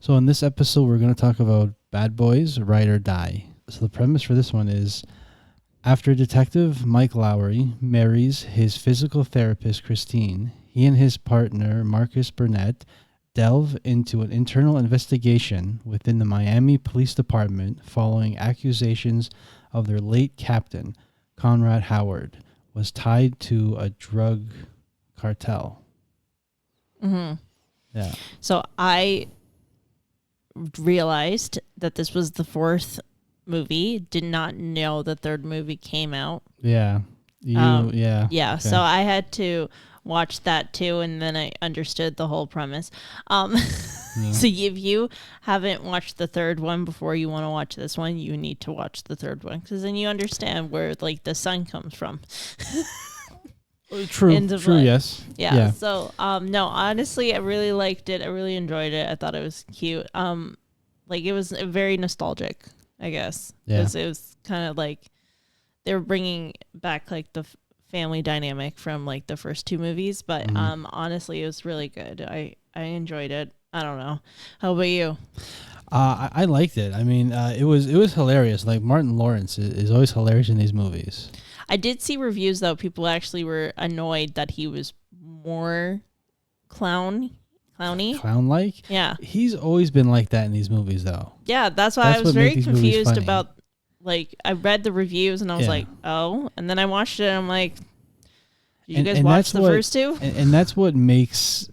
So in this episode, we're going to talk about Bad Boys, Ride or Die. So the premise for this one is, after Detective Mike Lowry marries his physical therapist, Christine, he and his partner, Marcus Burnett, delve into an internal investigation within the Miami Police Department following accusations of their late captain, Conrad Howard, was tied to a drug cartel. Mm-hmm. Yeah. So I realized that this was the fourth movie. Did not know the third movie came out. Yeah. Yeah. Yeah. Okay. So I had to watch that too, and then I understood the whole premise. So if you haven't watched the third one before you want to watch this one, you need to watch the third one, because then you understand where like the sun comes from. True, yes. Yeah. So, no, honestly, I really liked it. I really enjoyed it. I thought it was cute. Like it was very nostalgic, I guess. Because it was kind of like they were bringing back like the family dynamic from like the first two movies. But honestly, it was really good. I enjoyed it. I don't know. How about you? I liked it. I mean, it was hilarious. Like Martin Lawrence is always hilarious in these movies. I did see reviews, though. People actually were annoyed that he was more clowny. Clown-like? Yeah. He's always been like that in these movies, though. Yeah, that's why I was very confused about, like, I read the reviews and I was like, oh. And then I watched it and I'm like, did you guys watch the first two? And that's what makes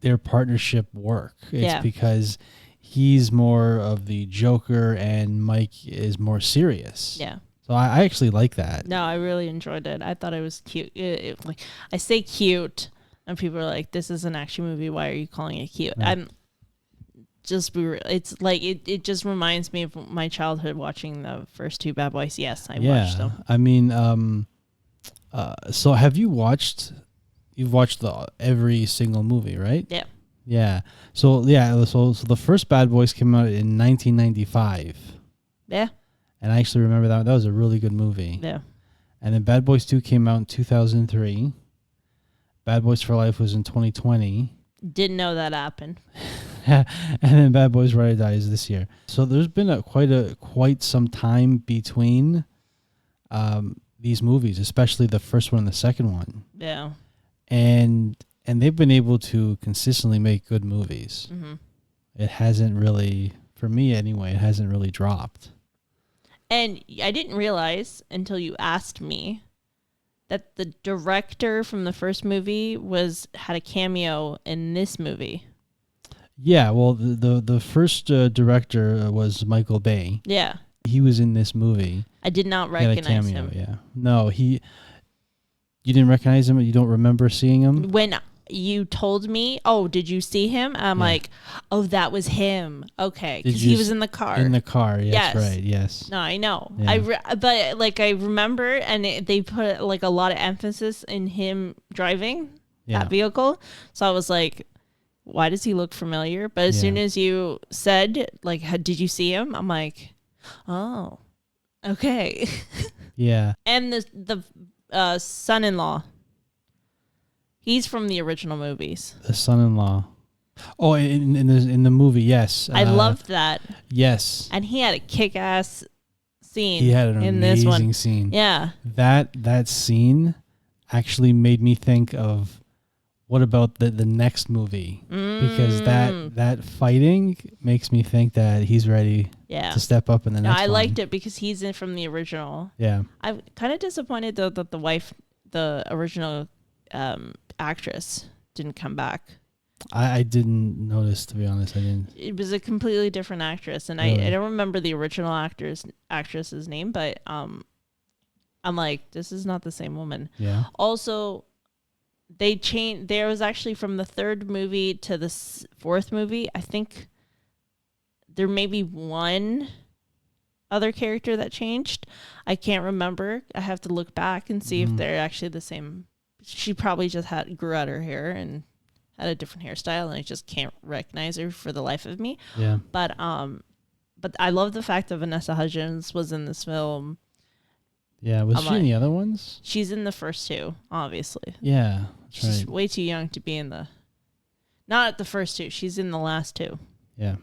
their partnership work. It's because he's more of the Joker and Mike is more serious. Yeah. So I actually like that. No, I really enjoyed it. I thought it was cute. Like I say cute, and people are like, "This is an action movie. Why are you calling it cute?" Yeah. I'm just it's like it just reminds me of my childhood watching the first two Bad Boys. Yes, I watched them. I mean, so have you watched? You've watched every single movie, right? Yeah. Yeah. So the first Bad Boys came out in 1995. Yeah. And I actually remember that was a really good movie. Yeah. And then Bad Boys 2 came out in 2003. Bad Boys for Life was in 2020. Didn't know that happened. And then Bad Boys Ride or Die is this year. So there's been quite some time between these movies, especially the first one and the second one. Yeah. And they've been able to consistently make good movies. Mm-hmm. It hasn't really, for me anyway, it hasn't really dropped. And I didn't realize until you asked me that the director from the first movie had a cameo in this movie. Yeah, well, the first director was Michael Bay. Yeah. He was in this movie. I did not recognize him. Yeah. No, you didn't recognize him? You don't remember seeing him? When you told me, oh, did you see him? I'm like, oh, that was him. Okay, because he was in the car. In the car, yes. Right, yes. No, I know. Yeah. But I remember, and they put like a lot of emphasis in him driving that vehicle. So I was like, why does he look familiar? But as soon as you said, like, did you see him? I'm like, oh, okay. Yeah. And the son-in-law. He's from the original movies. The son-in-law. Oh, in the movie, yes. I loved that. Yes. And he had a kick-ass scene. He had an in this one. amazing scene. Yeah. That scene actually made me think of what about the next movie? Because that fighting makes me think that he's ready to step up in the next one. I liked it because he's in from the original. Yeah. I'm kind of disappointed though that the original actress didn't come back. I didn't notice, to be honest. I didn't. It was a completely different actress, and really? I don't remember the original actress's name, but I'm like, this is not the same woman. Yeah. Also, they changed. There was actually from the third movie to the fourth movie, I think there may be one other character that changed. I can't remember. I have to look back and see if they're actually the same. She probably just grew out her hair and had a different hairstyle, and I just can't recognize her for the life of me. Yeah. But I love the fact that Vanessa Hudgens was in this film. Yeah, was she in the other ones? She's in the first two, obviously. Yeah, she's way too young to be in not the first two. She's in the last two. Yeah.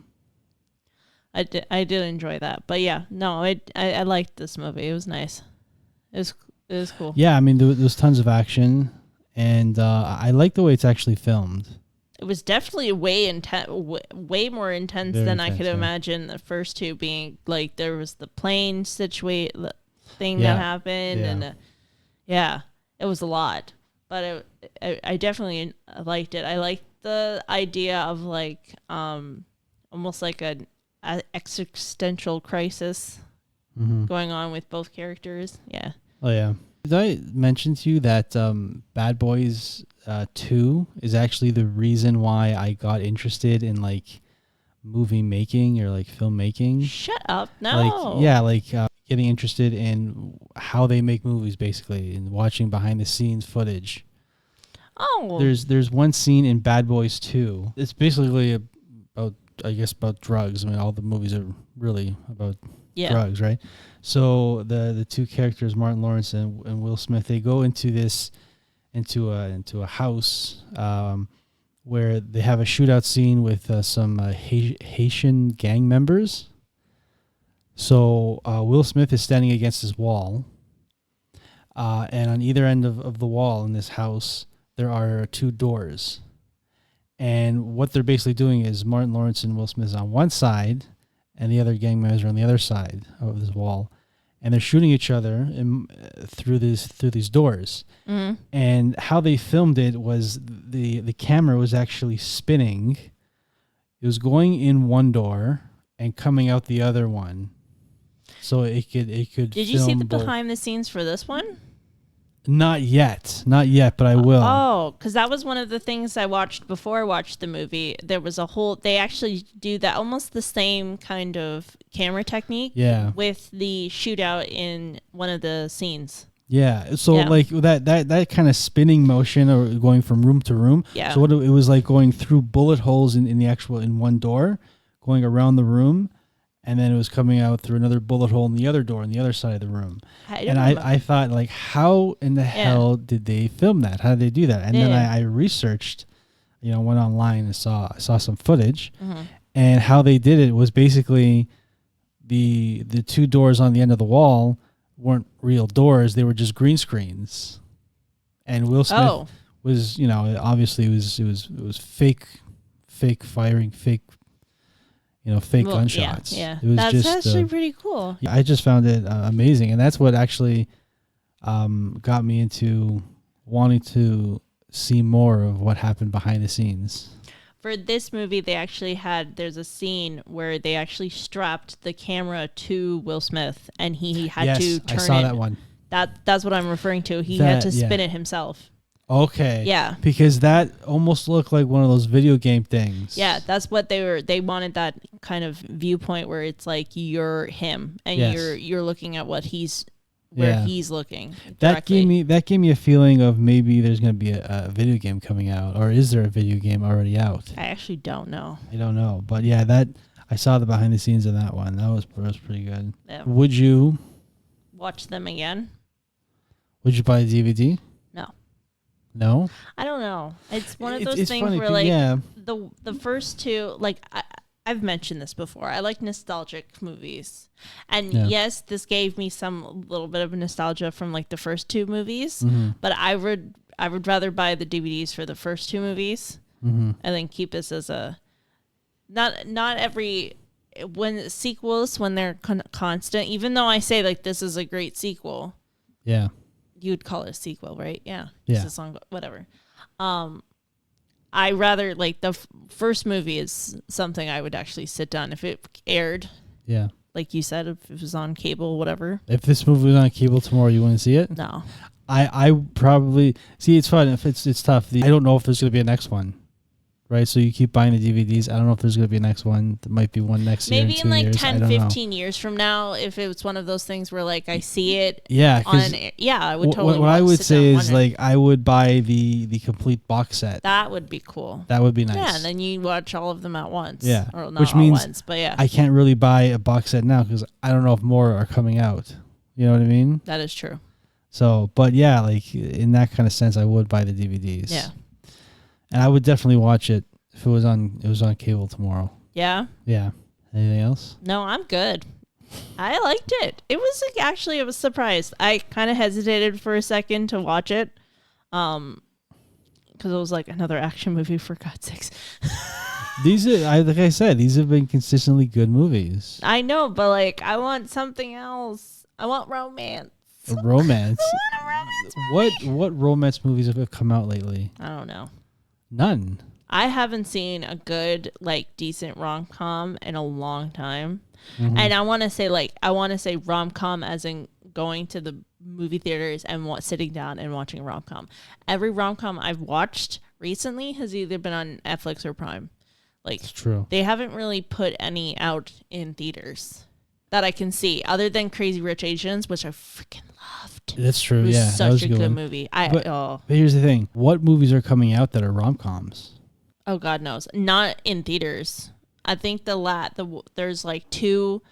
I did enjoy that. But yeah, no, I liked this movie. It was nice. It was cool. Yeah, I mean, there was tons of action, and I like the way it's actually filmed. It was definitely way more intense Very than I intense, could yeah. imagine. The first two being like there was the plane thing that happened, and it was a lot. But I definitely liked it. I liked the idea of like almost like an existential crisis going on with both characters. Yeah. Oh yeah. Did I mention to you that Bad Boys 2 is actually the reason why I got interested in like movie making or like filmmaking? Shut up! No. Getting interested in how they make movies, basically, and watching behind the scenes footage. Oh. There's one scene in Bad Boys 2. It's basically about drugs. I mean, all the movies are really about drugs, right? So the two characters, Martin Lawrence and Will Smith, they go into a house where they have a shootout scene with some Haitian gang members. So Will Smith is standing against his wall, and on either end of the wall in this house there are two doors. And what they're basically doing is Martin Lawrence and Will Smith is on one side, and the other gang members are on the other side of this wall, and they're shooting each other through these doors. Mm-hmm. And how they filmed it was the camera was actually spinning. It was going in one door and coming out the other one, so it could. Did you see the behind the scenes for this one? Not yet, but I will. Oh, because that was one of the things I watched before I watched the movie. There was they actually do that almost the same kind of camera technique with the shootout in one of the scenes. Yeah, so like that kind of spinning motion or going from room to room. Yeah. So it was like going through bullet holes in one door, going around the room, and then it was coming out through another bullet hole in the other door on the other side of the room. I thought, like, how in the hell did they film that? How did they do that? And then I researched, went online and saw some footage, and how they did it was basically the two doors on the end of the wall weren't real doors; they were just green screens. And Will Smith was, obviously it was fake firing, fake gunshots. Yeah. It was that's actually pretty cool. I just found it amazing, and that's what actually got me into wanting to see more of what happened behind the scenes. For this movie, there's a scene where they actually strapped the camera to Will Smith, and he had to turn it. I saw that one. That's what I'm referring to. He had to spin it himself. Okay. Yeah. Because that almost looked like one of those video game things. Yeah, that's what they wanted, that kind of viewpoint where it's like you're him and you're looking at what he's looking. Directly. That gave me a feeling of maybe there's going to be a video game coming out, or is there a video game already out? I actually don't know. I don't know, but yeah, I saw the behind the scenes of that one. That was pretty good. Yeah. Would you watch them again? Would you buy a DVD? No? I don't know. It's one of those things funny, where like the first two, like I've mentioned this before. I like nostalgic movies. And yes, this gave me some little bit of nostalgia from like the first two movies, but I would rather buy the DVDs for the first two movies and then keep this as a not every when sequels, when they're constant, even though I say like this is a great sequel. Yeah. You'd call it a sequel, right? Yeah. Yeah. It's a song, whatever. I rather like the first movie is something I would actually sit down if it aired. Yeah. Like you said, if it was on cable, whatever. If this movie was on cable tomorrow, you wouldn't see it? No. I probably see. It's fun. If it's tough. I don't know if there's going to be a next one. Right, so you keep buying the DVDs. I don't know if there's going to be a next one. There might be one next year. Maybe in like 10, 15 years from now, if it was one of those things where like I see it. Yeah, I would totally. What I would say is like I would buy the complete box set. That would be cool. That would be nice. Yeah, and then you watch all of them at once. Yeah, or not which all means once, but yeah, I can't really buy a box set now because I don't know if more are coming out. You know what I mean? That is true. So, but yeah, like in that kind of sense, I would buy the DVDs. Yeah, and I would definitely watch it. If it was on cable tomorrow. Yeah. Yeah. Anything else? No, I'm good. I liked it. It was actually, I was surprised. I kind of hesitated for a second to watch it. Because it was like another action movie, for God's sakes. These are, like I said, these have been consistently good movies. I know, but like, I want something else. I want romance. Romance. I want a romance movie. What romance movies have come out lately? I don't know. None. I haven't seen a good, like, decent rom-com in a long time. Mm-hmm. And I want to say rom-com as in going to the movie theaters and sitting down and watching a rom-com. Every rom-com I've watched recently has either been on Netflix or Prime. Like, it's true. They haven't really put any out in theaters that I can see, other than Crazy Rich Asians, which I freaking loved. That's true. It was yeah, such a good movie. But here's the thing: what movies are coming out that are rom-coms? Oh, God knows, not in theaters. I think there's like two.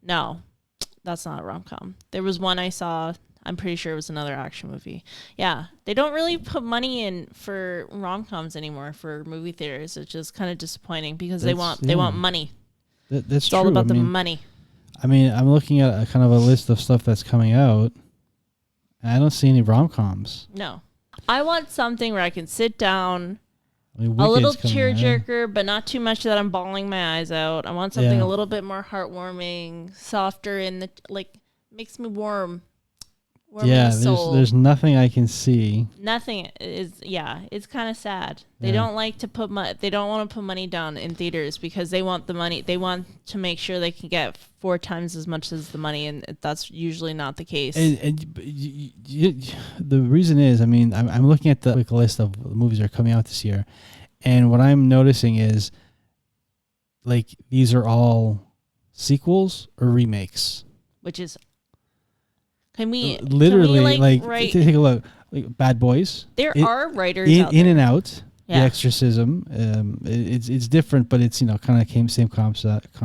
No, that's not a rom-com. There was one I saw. I'm pretty sure it was another action movie. Yeah, they don't really put money in for rom-coms anymore for movie theaters. It's just kind of disappointing because they want money. That's it's true. all about the money. I mean, I'm looking at a kind of a list of stuff that's coming out, and I don't see any rom-coms. No, I want something where I can sit down. I mean, a little tearjerker, but not too much that I'm bawling my eyes out. I want something a little bit more heartwarming, softer in the, like, makes me warm. Yeah, there's nothing I can see. Nothing is, it's kind of sad. They don't like to they don't want to put money down in theaters because they want the money. They want to make sure they can get 4 times as much as the money, and that's usually not the case. And the reason is, I mean, I'm looking at the quick list of movies that are coming out this year, and what I'm noticing is, like, these are all sequels or remakes. Which is... Can we literally take a look? Like Bad Boys. There are writers out there. In and Out. Yeah. The Exorcism. It's different, but it's kind of same concept.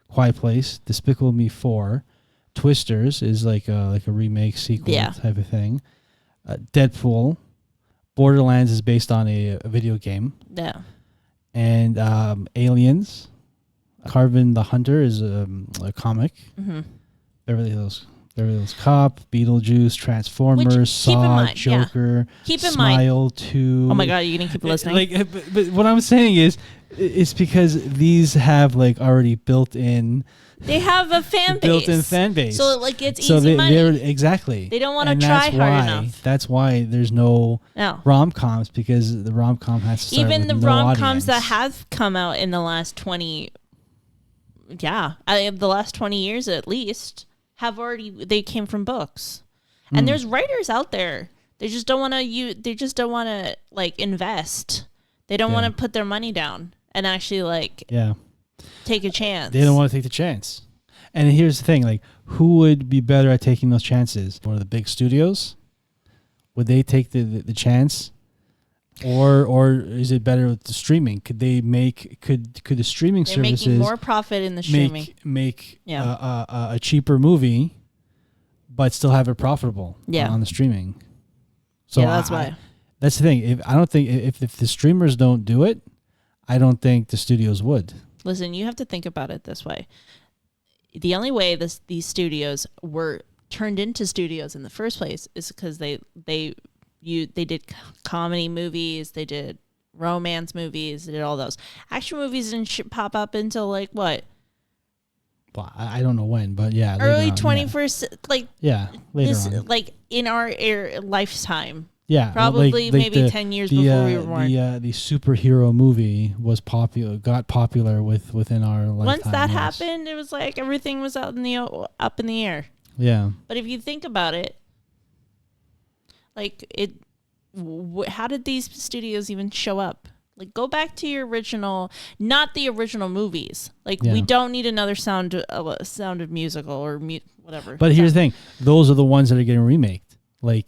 Quiet Place. Despicable Me 4. Twisters is like a remake sequel type of thing. Deadpool. Borderlands is based on a video game. Yeah. And Aliens. Carbon the Hunter is a comic. Mm-hmm. Beverly Hills Cop, Beetlejuice, Transformers, Saw, Joker, Smile 2. Oh my God, you're gonna keep listening. But what I'm saying is, it's because these have like already built-in. They have a fan base. Built-in fan base. So like it's easy money. Exactly. They don't want to try hard enough. That's why there's no rom-coms, because the rom-com has to start even with the rom-coms audience. that have come out in the last 20. Yeah, the last 20 years at least. They came from books, and there's writers out there. They just don't want to they just don't want to like invest. They don't want to put their money down and actually take a chance. They don't want to take the chance. And here's the thing: like, who would be better at taking those chances? One of the big studios? Would they take the chance, or is it better with the streaming? Could they make could the streaming They're services making more profit in the streaming make a cheaper movie, but still have it profitable on the streaming? So that's why. That's the thing. If the streamers don't do it, I don't think the studios would. Listen, you have to think about it this way. The only way these studios were turned into studios in the first place is because they did comedy movies, they did romance movies, they did all those. Action movies didn't pop up until like what? Well, I don't know when, but early 21st, later on, like in our lifetime. Yeah, probably maybe 10 years before we were born. The superhero movie got popular within our lifetime. Once that happened, it was like everything was up in the air. Yeah. But if you think about it, like how did these studios even show up? Like, go back to your original, not the original movies. Like, we don't need another Sound of Musical or whatever. But here's the thing: those are the ones that are getting remaked. Like,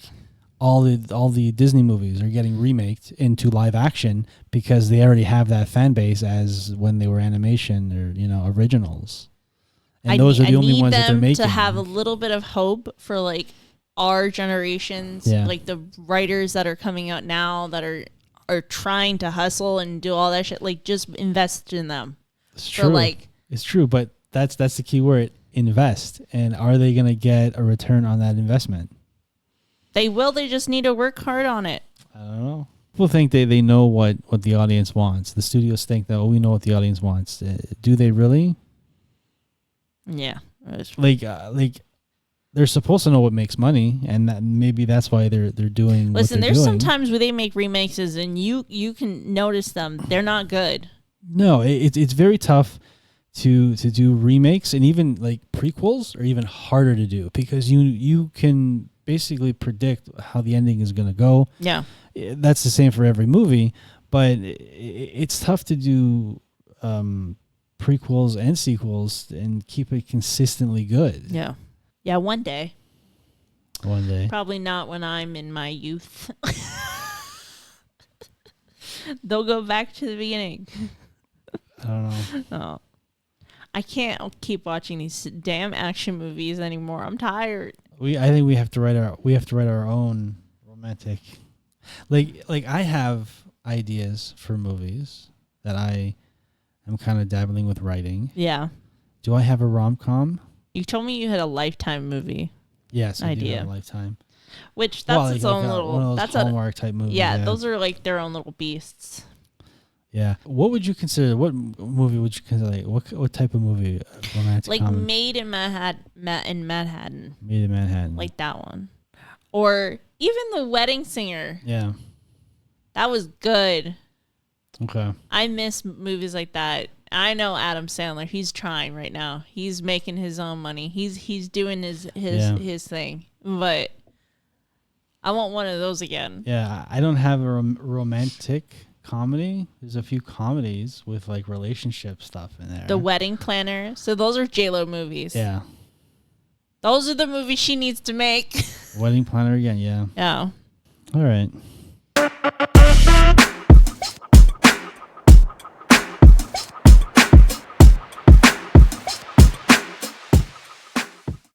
all the Disney movies are getting remaked into live action because they already have that fan base as when they were animation or originals. And those are the only ones that they're making. To have a little bit of hope for like our generations, like the writers that are coming out now that are trying to hustle and do all that shit. Like, just invest in them. It's So true. like, It's true, but that's the key word, invest. And are they going to get a return on that investment? they will. They just need to work hard on it. I don't know. People think they know what the audience wants. The studios think that, we know what the audience wants. Do they really? Yeah. Like they're supposed to know what makes money, and maybe that's why they're doing. Listen, what they're there's doing. some times where they make remakes and you can notice them. They're not good. No, it's very tough to do remakes, and even like prequels are even harder to do because you can basically predict how the ending is going to go. Yeah. That's the same for every movie, but it's tough to do prequels and sequels and keep it consistently good. Yeah. Yeah, one day. One day. Probably not when I'm in my youth. They'll go back to the beginning. I don't know. Oh. I can't keep watching these damn action movies anymore. I'm tired. I think we have to write our own romantic. Like I have ideas for movies that I am kind of dabbling with writing. Yeah. Do I have a rom-com? You told me you had a Lifetime movie. Yes, I do idea. have a Lifetime. Which that's its own little. One of those That's Hallmark type movies. Yeah, those are like their own little beasts. Yeah. What would you consider? What movie would you consider? Like, what type of movie? Romantic Like comedy? Made in Manhattan. Made in Manhattan. Like that one. Or even The Wedding Singer. Yeah. That was good. Okay. I miss movies like that. I know Adam Sandler. He's trying right now. He's making his own money. He's doing his thing. But I want one of those again. Yeah, I don't have a romantic comedy. There's a few comedies with like relationship stuff in there. The Wedding Planner. So those are J-Lo movies. Yeah. Those are the movies she needs to make. Wedding Planner again. Yeah. Yeah. All right.